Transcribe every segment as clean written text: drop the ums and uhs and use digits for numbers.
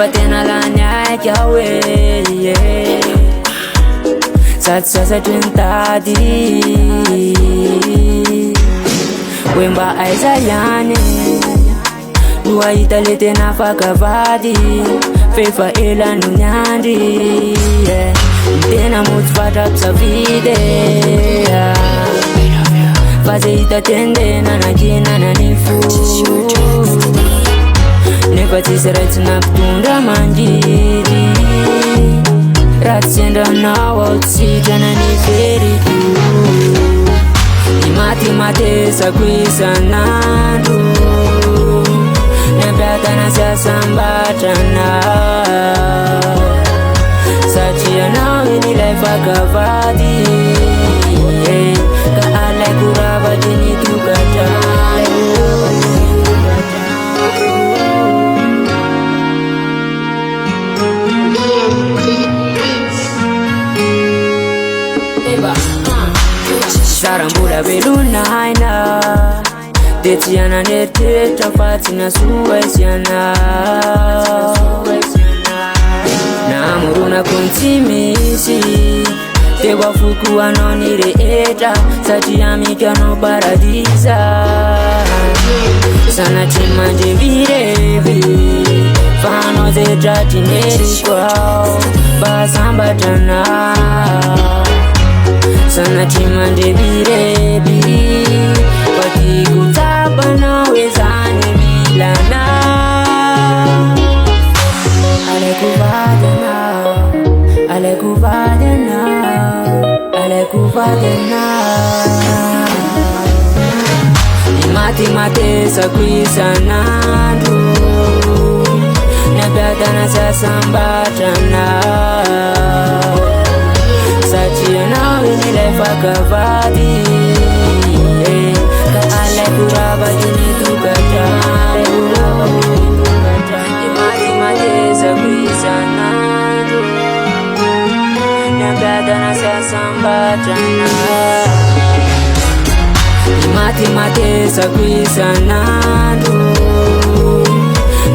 tena lagnaika hoe sady sasatry nitady hoe mba aiza ihany no ahita le tena afaka vady fefa ela no ny andry tena motsy fatrapisafidy fa ze hita tendena nakinana ny fo nefa tsisy ray tsy nampitondra mangidy raha tsy sendranao ao tsitrana ny verito ny matymatesako isan'andro ny ampiatana sy asambatrana satria anao iny ilay fakavady ka alaiko ravatry ny tokantrano sarambola velonaina de tsy ananeritreritra fa tsy nasoa isyana namoronako ny tsy misy teo afoko anao ny rehetra satria mikanao paradisa sanatry mandrevirevy fa anao ze tratry neriko ao mba sambatrana sanatry mandrevirevy fa tiako tapanao hoe zany milana alaiko vady anao alaiko vady anao alaiko vady anao ny matymatesako isan'andro ny ampiatana sy asambatrana satria anao iny ilay fakavady ka alaiko ravatry ny tokantrano ny matymatesako isan'andro ny ampiatana sy asambatrana ny matymatesako isan'andro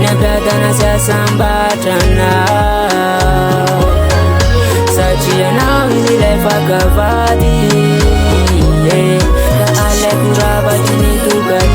ny ampiatana sy asambatrana satria anao iny ilay fakavady ka alaiko ravatry ny tokantrano